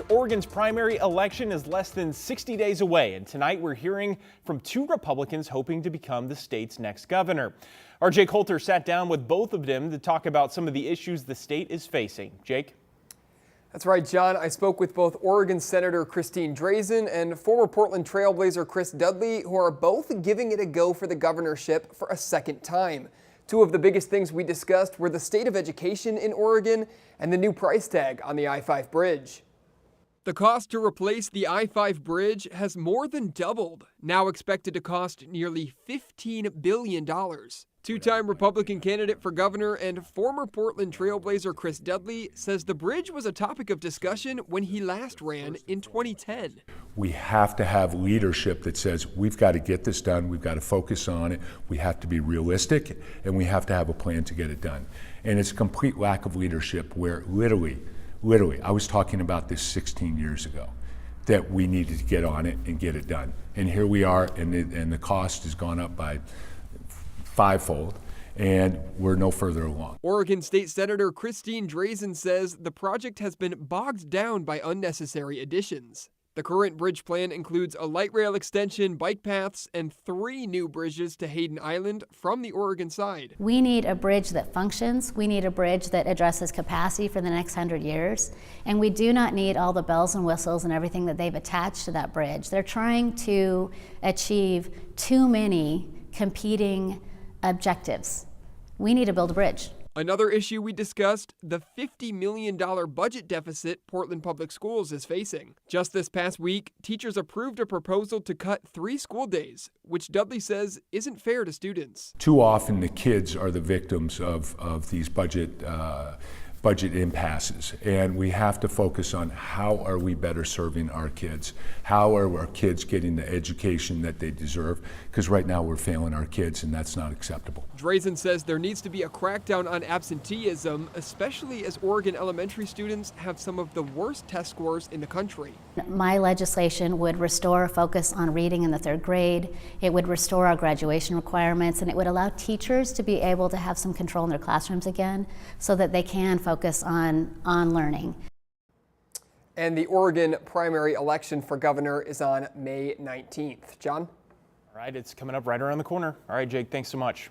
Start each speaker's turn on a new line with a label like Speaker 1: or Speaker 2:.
Speaker 1: Oregon's primary election is less than 60 days away, and tonight we're hearing from two Republicans hoping to become the state's next governor. Our Jake Holter sat down with both of them to talk about some of the issues the state is facing. Jake?
Speaker 2: That's right, John. I spoke with both Oregon Senator Christine Drazan and former Portland Trailblazer Chris Dudley, who are both giving it a go for the governorship for a second time. Two of the biggest things we discussed were the state of education in Oregon and the new price tag on the I-5 bridge. The cost to replace the I-5 bridge has more than doubled, now expected to cost nearly $15 billion. Two-time Republican candidate for governor and former Portland Trailblazer Chris Dudley says the bridge was a topic of discussion when he last ran in 2010.
Speaker 3: We have to have leadership that says we've got to get this done, we've got to focus on it, we have to be realistic, and we have to have a plan to get it done. And it's a complete lack of leadership where literally, I was talking about this 16 years ago, that we needed to get on it and get it done. And here we are, and the cost has gone up by fivefold, and we're no further along.
Speaker 2: Oregon State Senator Christine Drazan says the project has been bogged down by unnecessary additions. The current bridge plan includes a light rail extension, bike paths, and 3 new bridges to Hayden Island from the Oregon side.
Speaker 4: We need a bridge that functions. We need a bridge that addresses capacity for the next 100 years. And we do not need all the bells and whistles and everything that they've attached to that bridge. They're trying to achieve too many competing objectives. We need to build a bridge.
Speaker 2: Another issue we discussed, the $50 million budget deficit Portland Public Schools is facing. Just this past week, teachers approved a proposal to cut 3 school days, which Dudley says isn't fair to students.
Speaker 3: Too often the kids are the victims of these budget impasses, and we have to focus on how are we better serving our kids? How are our kids getting the education that they deserve? Because right now we're failing our kids, and that's not acceptable.
Speaker 2: Drazan says there needs to be a crackdown on absenteeism, especially as Oregon elementary students have some of the worst test scores in the country.
Speaker 4: My legislation would restore a focus on reading in the 3rd grade. It would restore our graduation requirements, and it would allow teachers to be able to have some control in their classrooms again so that they can focus on learning.
Speaker 2: And the Oregon primary election for governor is on May 19th. John?
Speaker 1: All right, it's coming up right around the corner. All right, Jake, thanks so much.